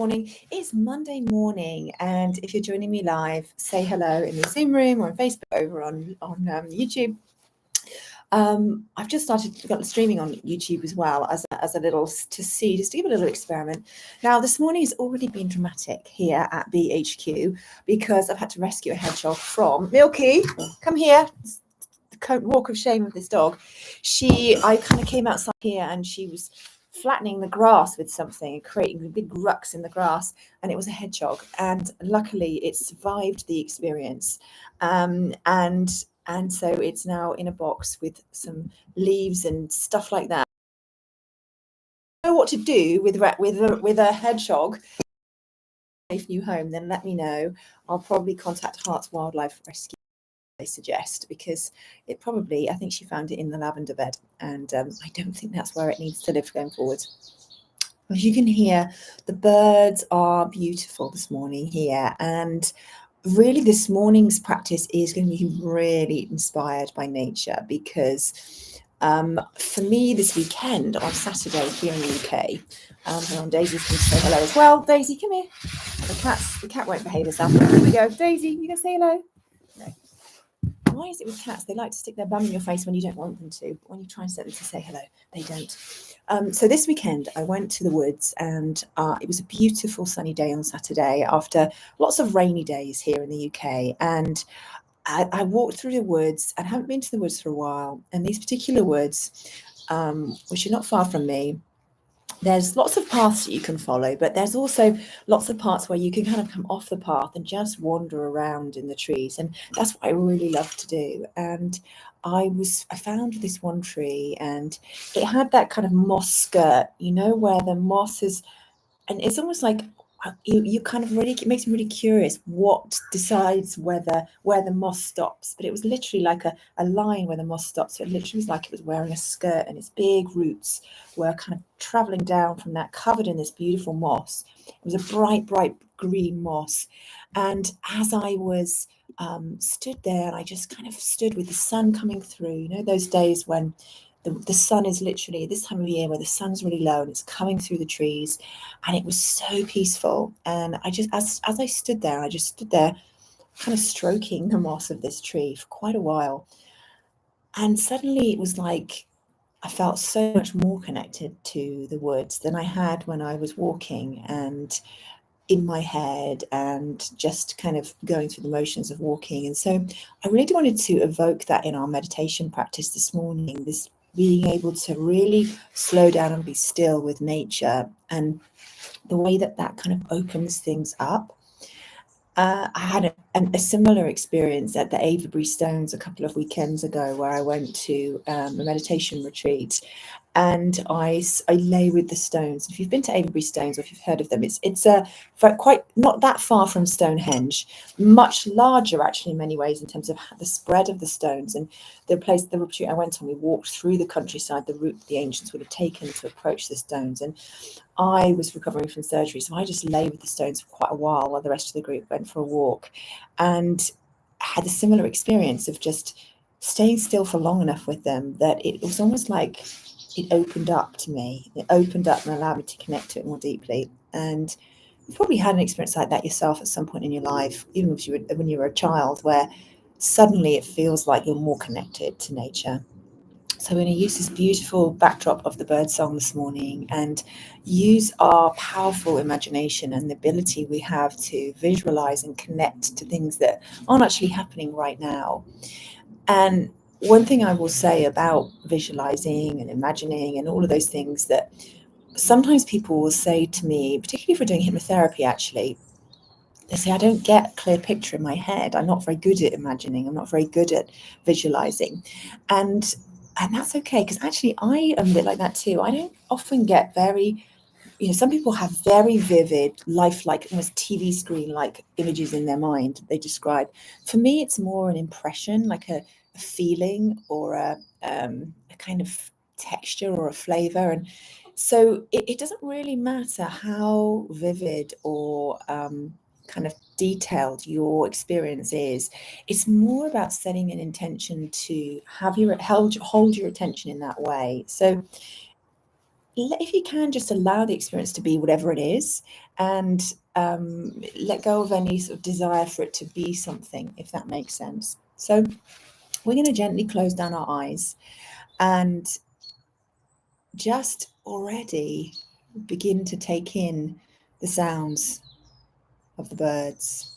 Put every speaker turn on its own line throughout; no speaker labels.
Morning. It's Monday morning, and if you're joining me live, say hello in the Zoom room or on Facebook, over on YouTube. I've just got streaming on YouTube as well as a little just to give a little experiment. Now, this morning has already been dramatic here at BHQ because I've had to rescue a hedgehog from Milky. Come here. The walk of shame of this dog. I kind of came outside here and she was flattening the grass with something and creating big rucks in the grass, and it was a hedgehog, and luckily it survived the experience, and so it's now in a box with some leaves and stuff like that. Know what to do with a hedgehog safe new home, then let me know. I'll probably contact Hearts Wildlife Rescue, I suggest, because I think she found it in the lavender bed, and I don't think that's where it needs to live going forward. As you can hear, the birds are beautiful this morning here, and really this morning's practice is going to be really inspired by nature, because for me this weekend on Saturday here in the UK, and on Daisy's going to say hello as well. Daisy, come here. The cat won't behave herself. Here we go. Daisy, you gonna say hello? No. Why is it with cats? They like to stick their bum in your face when you don't want them to, but when you try and set them to say hello, they don't. So this weekend I went to the woods, and it was a beautiful sunny day on Saturday after lots of rainy days here in the UK. And I walked through the woods, and I haven't been to the woods for a while. And these particular woods, which are not far from me, there's lots of paths that you can follow, but there's also lots of parts where you can kind of come off the path and just wander around in the trees. And that's what I really love to do. And I found this one tree, and it had that kind of moss skirt, where the moss is, and it's almost like you kind of really, it makes me really curious what decides where the moss stops. But it was literally like a line where the moss stops. So it literally was like it was wearing a skirt, and its big roots were kind of traveling down from that, covered in this beautiful moss. It was a bright green moss. And as I was stood there, and I just kind of stood with the sun coming through, those days when the sun is literally this time of year where the sun's really low and it's coming through the trees, and it was so peaceful. And I just, as I stood there, kind of stroking the moss of this tree for quite a while. And suddenly it was like I felt so much more connected to the woods than I had when I was walking and in my head and just kind of going through the motions of walking. And so I really wanted to evoke that in our meditation practice this morning, this being able to really slow down and be still with nature, and the way that kind of opens things up. I had a similar experience at the Avebury Stones a couple of weekends ago, where I went to a meditation retreat, and I lay with the stones. If you've been to Avebury Stones, or if you've heard of them, it's quite not that far from Stonehenge, much larger actually in many ways in terms of the spread of the stones. And the retreat I went on, we walked through the countryside, the route the ancients would have taken to approach the stones. And I was recovering from surgery, so I just lay with the stones for quite a while the rest of the group went for a walk, and had a similar experience of just staying still for long enough with them that it was almost like it opened up to me. It opened up and allowed me to connect to it more deeply. And you've probably had an experience like that yourself at some point in your life, even when you were a child, where suddenly it feels like you're more connected to nature. So we're going to use this beautiful backdrop of the birdsong this morning and use our powerful imagination and the ability we have to visualize and connect to things that aren't actually happening right now. And one thing I will say about visualizing and imagining and all of those things, that sometimes people will say to me, particularly if we're doing hypnotherapy, actually, they say, I don't get a clear picture in my head. I'm not very good at imagining. I'm not very good at visualizing. And that's okay, because actually I am a bit like that too. I don't often get very, some people have very vivid, lifelike, almost TV screen-like images in their mind they describe. For me, it's more an impression, like a feeling, or a kind of texture or a flavor. And so it doesn't really matter how vivid or kind of detailed your experience is. It's more about setting an intention to have hold your attention in that way. So if you can, just allow the experience to be whatever it is, and let go of any sort of desire for it to be something, if that makes sense. So we're going to gently close down our eyes and just already begin to take in the sounds of the birds.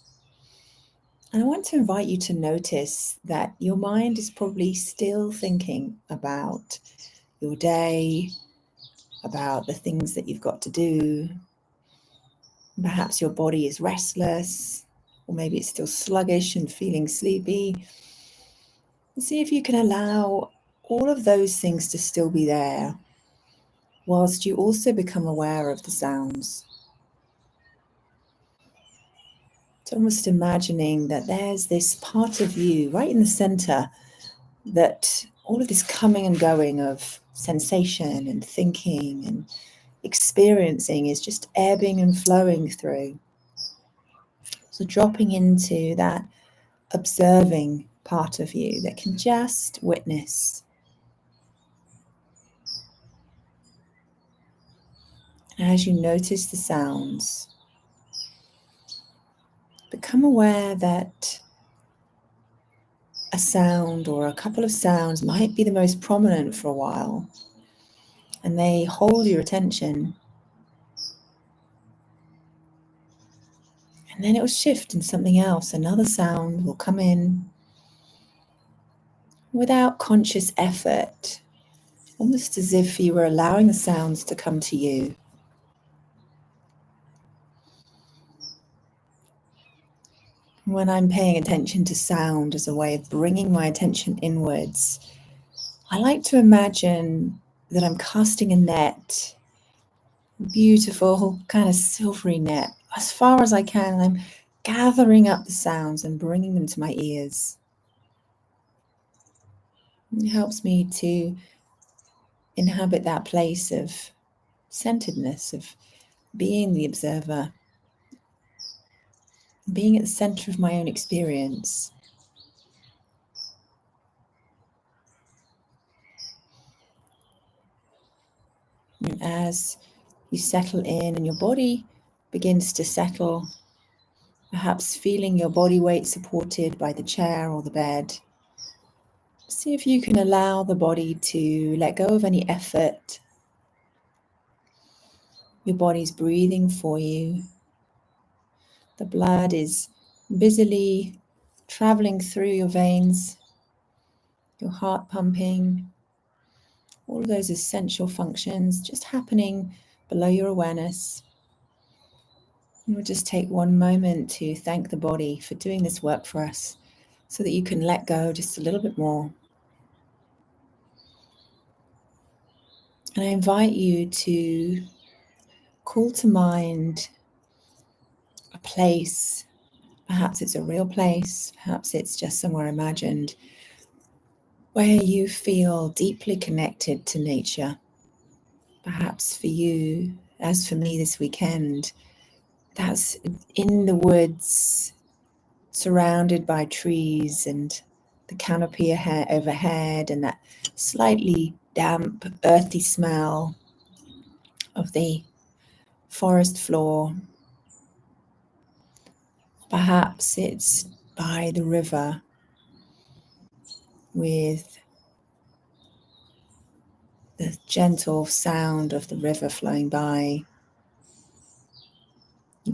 And I want to invite you to notice that your mind is probably still thinking about your day, about the things that you've got to do. Perhaps your body is restless, or maybe it's still sluggish and feeling sleepy. And see if you can allow all of those things to still be there, whilst you also become aware of the sounds. It's almost imagining that there's this part of you right in the center, that all of this coming and going of sensation and thinking and experiencing is just ebbing and flowing through. So dropping into that observing part of you that can just witness. And as you notice the sounds, become aware that a sound or a couple of sounds might be the most prominent for a while, and they hold your attention. And then it will shift into something else. Another sound will come in without conscious effort, almost as if you were allowing the sounds to come to you. When I'm paying attention to sound as a way of bringing my attention inwards, I like to imagine that I'm casting a net, a beautiful kind of silvery net, as far as I can. I'm gathering up the sounds and bringing them to my ears. It helps me to inhabit that place of centeredness, of being the observer, being at the center of my own experience. And as you settle in and your body begins to settle, perhaps feeling your body weight supported by the chair or the bed, see if you can allow the body to let go of any effort. Your body's breathing for you. The blood is busily traveling through your veins, your heart pumping, all of those essential functions just happening below your awareness. And we'll just take one moment to thank the body for doing this work for us, so that you can let go just a little bit more. And I invite you to call to mind a place. Perhaps it's a real place, perhaps it's just somewhere imagined, where you feel deeply connected to nature. Perhaps for you, as for me this weekend, that's in the woods, surrounded by trees and the canopy overhead, and that slightly damp, earthy smell of the forest floor. Perhaps it's by the river, with the gentle sound of the river flowing by,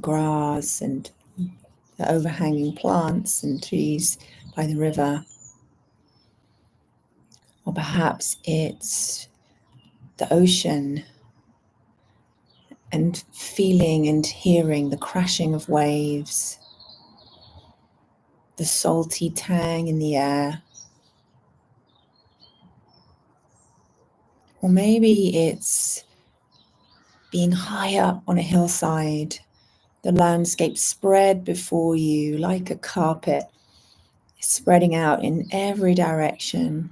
grass and the overhanging plants and trees by the river. Or perhaps it's the ocean, and feeling and hearing the crashing of waves, the salty tang in the air. Or maybe it's being high up on a hillside, the landscape spread before you like a carpet, spreading out in every direction,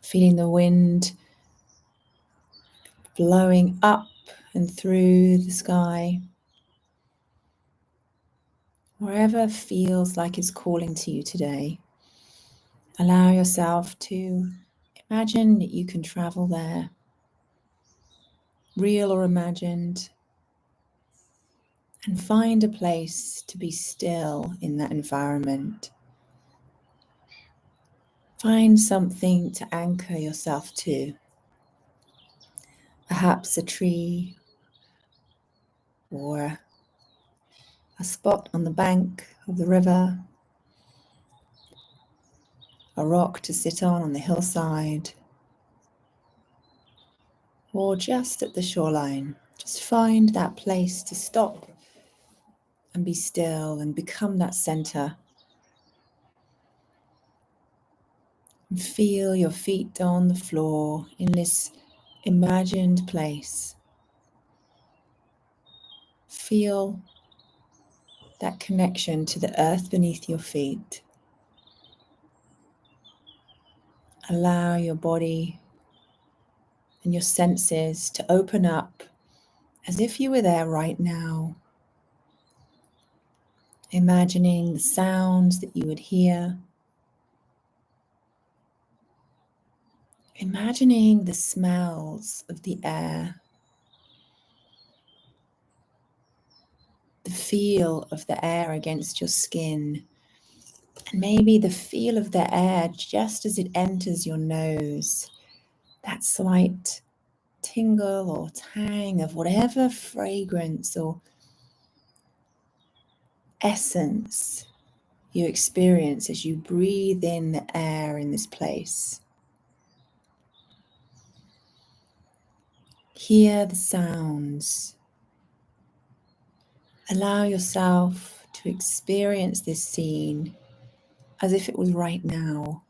feeling the wind blowing up and through the sky. Wherever feels like it's calling to you today, allow yourself to imagine that you can travel there. real or imagined, and find a place to be still in that environment. Find something to anchor yourself to. Perhaps a tree or a spot on the bank of the river, a rock to sit on the hillside, or just at the shoreline. Just find that place to stop and be still and become that center. And feel your feet on the floor in this imagined place. Feel that connection to the earth beneath your feet. Allow your body and your senses to open up as if you were there right now. Imagining the sounds that you would hear. Imagining the smells of the air. The feel of the air against your skin. And maybe the feel of the air just as it enters your nose. That slight tingle or tang of whatever fragrance or essence you experience as you breathe in the air in this place. Hear the sounds. Allow yourself to experience this scene as if it was right now.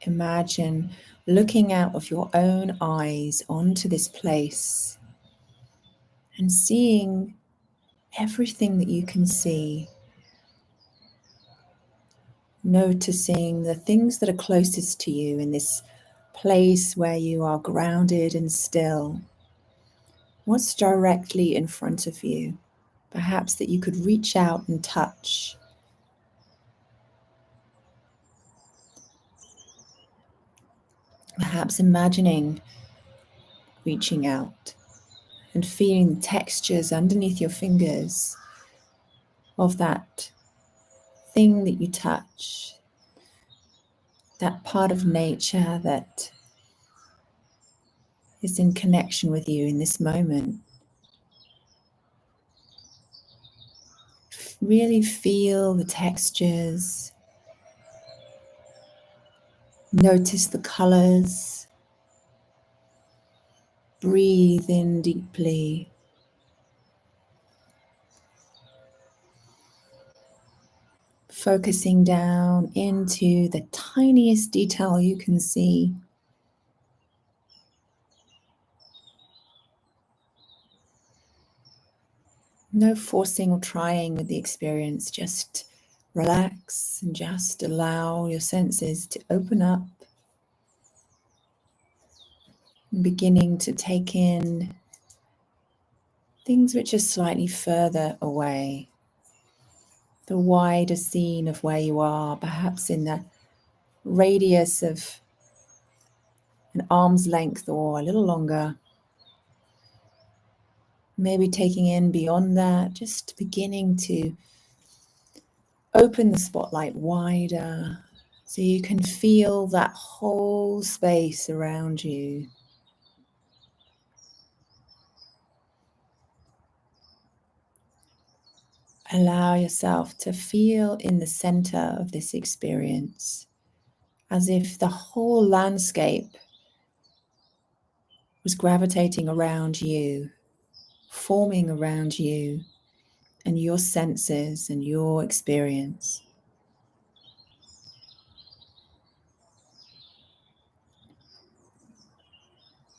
Imagine looking out of your own eyes onto this place and seeing everything that you can see. Noticing the things that are closest to you in this place where you are grounded and still. What's directly in front of you? Perhaps that you could reach out and touch. Perhaps imagining reaching out and feeling the textures underneath your fingers of that thing that you touch, that part of nature that is in connection with you in this moment. Really feel the textures. Notice the colors. Breathe in deeply. Focusing down into the tiniest detail you can see. No forcing or trying with the experience, just relax and just allow your senses to open up. Beginning to take in things which are slightly further away. The wider scene of where you are, perhaps in the radius of an arm's length or a little longer. Maybe taking in beyond that, just beginning to open the spotlight wider so you can feel that whole space around you. Allow yourself to feel in the center of this experience, as if the whole landscape was gravitating around you, forming around you and your senses and your experience.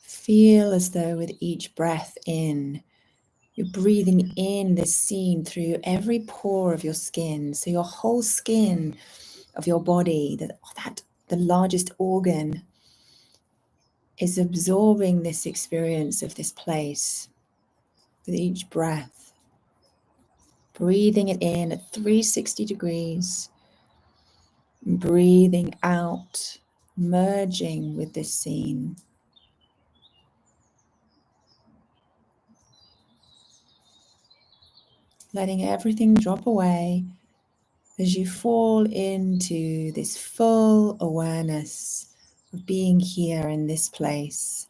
Feel as though with each breath in, you're breathing in this scene through every pore of your skin. So your whole skin of your body, the largest organ, is absorbing this experience of this place with each breath. Breathing it in at 360 degrees. And breathing out merging with this scene. Letting everything drop away as you fall into this full awareness of being here in this place.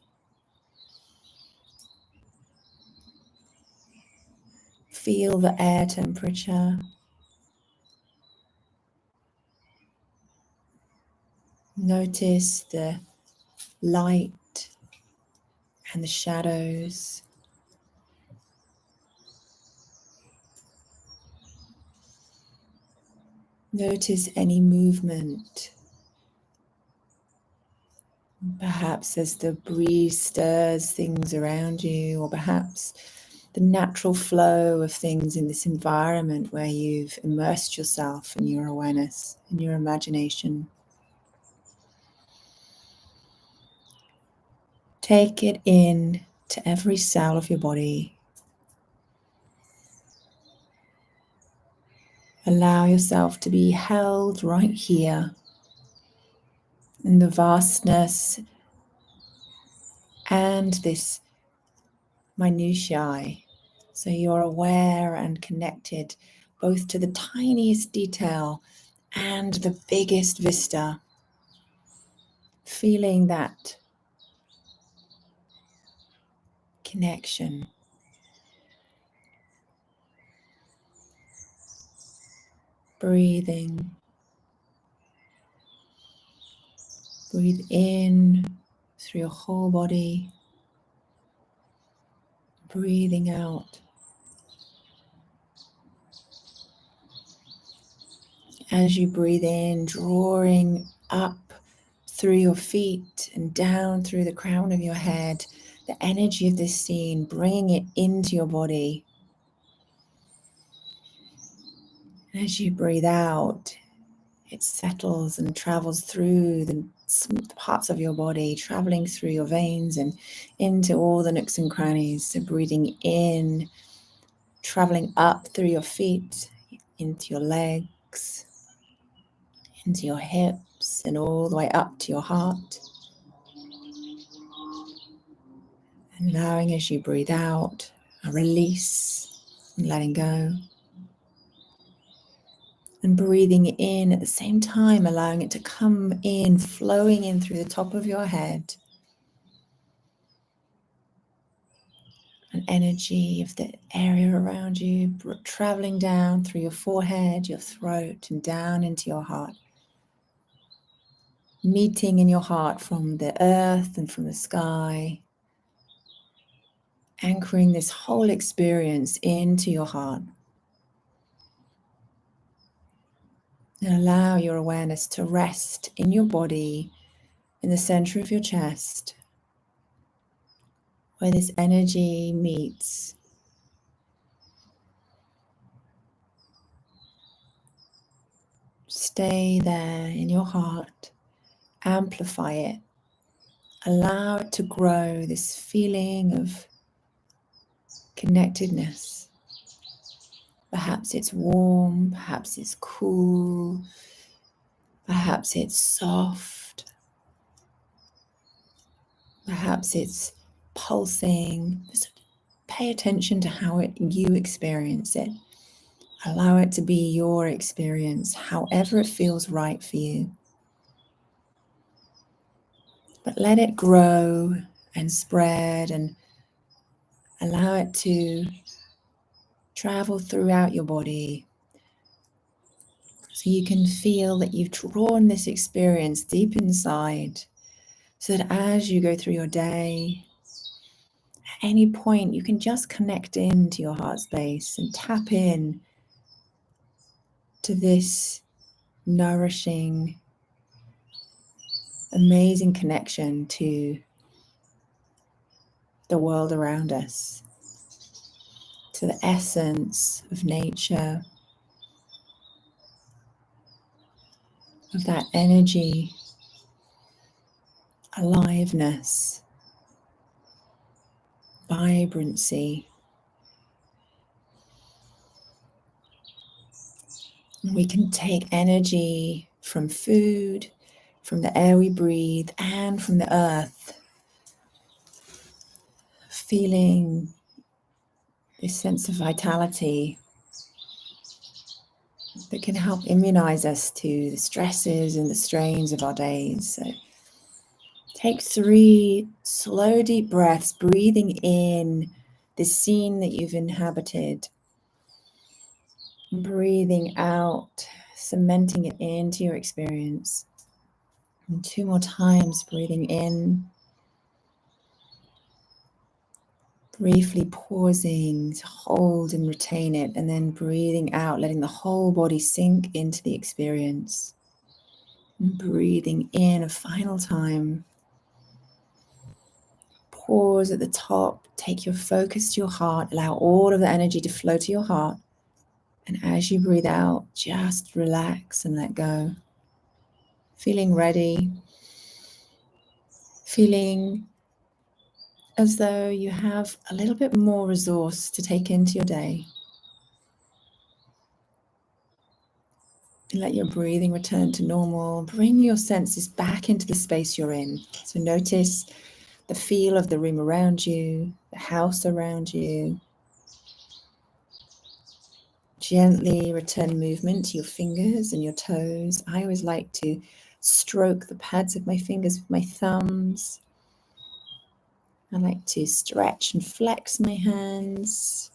Feel the air temperature. Notice the light and the shadows. Notice any movement. Perhaps as the breeze stirs things around you, or perhaps the natural flow of things in this environment where you've immersed yourself in your awareness, in your imagination. Take it in to every cell of your body. Allow yourself to be held right here in the vastness and this minutiae. So you're aware and connected both to the tiniest detail and the biggest vista. Feeling that connection. Breathing. Breathe in through your whole body. Breathing out. As you breathe in, drawing up through your feet and down through the crown of your head, the energy of this scene, bringing it into your body. As you breathe out, it settles and travels through the smooth parts of your body, traveling through your veins and into all the nooks and crannies. So breathing in, traveling up through your feet, into your legs, into your hips, and all the way up to your heart. And allowing as you breathe out, a release and letting go. And breathing in at the same time, allowing it to come in, flowing in through the top of your head. An energy of the area around you, traveling down through your forehead, your throat, and down into your heart. Meeting in your heart from the earth and from the sky. Anchoring this whole experience into your heart. And allow your awareness to rest in your body, in the center of your chest, where this energy meets. Stay there in your heart, amplify it, allow it to grow, this feeling of connectedness. Perhaps it's warm, perhaps it's cool, perhaps it's soft, perhaps it's pulsing. Just pay attention to how you experience it. Allow it to be your experience, however it feels right for you. But let it grow and spread and allow it to travel throughout your body. So you can feel that you've drawn this experience deep inside, so that as you go through your day, at any point you can just connect into your heart space and tap in to this nourishing, amazing connection to the world around us, to the essence of nature, of that energy, aliveness, vibrancy. We can take energy from food, from the air we breathe and from the earth. Feeling this sense of vitality that can help immunize us to the stresses and the strains of our days. So take 3 slow, deep breaths, breathing in this scene that you've inhabited. Breathing out, cementing it into your experience. And 2 more times, breathing in. Briefly pausing to hold and retain it, and then breathing out, letting the whole body sink into the experience. And breathing in a final time. Pause at the top, take your focus to your heart, allow all of the energy to flow to your heart. And as you breathe out, just relax and let go. Feeling ready, feeling as though you have a little bit more resource to take into your day. And let your breathing return to normal. Bring your senses back into the space you're in. So notice the feel of the room around you, the house around you. Gently return movement to your fingers and your toes. I always like to stroke the pads of my fingers with my thumbs. I like to stretch and flex my hands.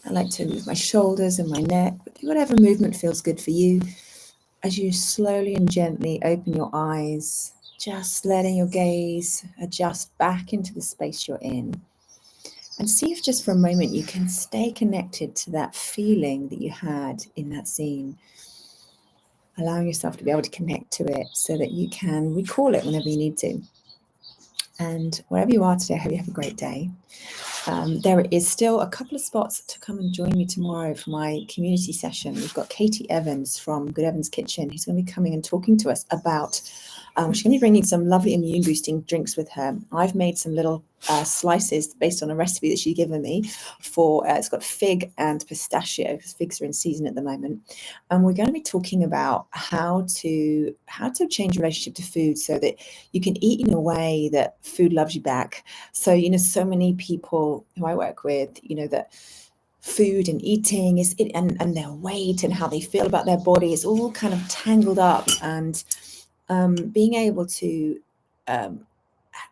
I like to move my shoulders and my neck, but do whatever movement feels good for you. As you slowly and gently open your eyes, just letting your gaze adjust back into the space you're in. And see if just for a moment you can stay connected to that feeling that you had in that scene. Allowing yourself to be able to connect to it so that you can recall it whenever you need to. And wherever you are today, I hope you have a great day. There is still a couple of spots to come and join me tomorrow for my community session. We've got Katie Evans from Good Evans Kitchen, who's going to be coming and talking to us about, she's going to be bringing some lovely immune boosting drinks with her. I've made some little slices based on a recipe that she's given me for, it's got fig and pistachio, because figs are in season at the moment. And we're going to be talking about how to change your relationship to food so that you can eat in a way that food loves you back. So, so many people who I work with, that food and eating is it, and their weight and how they feel about their body is all kind of tangled up. And being able to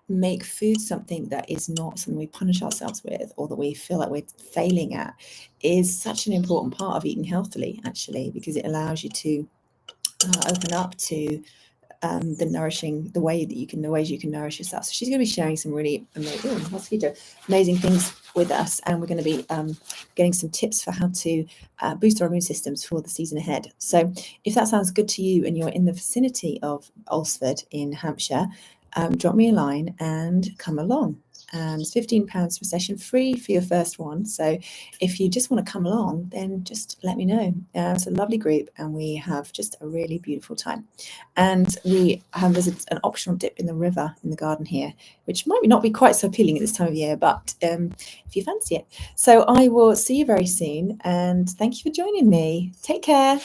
make food something that is not something we punish ourselves with or that we feel like we're failing at is such an important part of eating healthily, actually, because it allows you to open up to the ways you can nourish yourself. So she's going to be sharing some really amazing things with us, and we're going to be getting some tips for how to boost our immune systems for the season ahead. So if that sounds good to you and you're in the vicinity of Alresford in Hampshire, drop me a line and come along. And it's £15 per session, free for your first one. So if you just want to come along, then just let me know. It's a lovely group and we have just a really beautiful time. And we have an optional dip in the river in the garden here, which might not be quite so appealing at this time of year, but if you fancy it. So I will see you very soon, and thank you for joining me. Take care.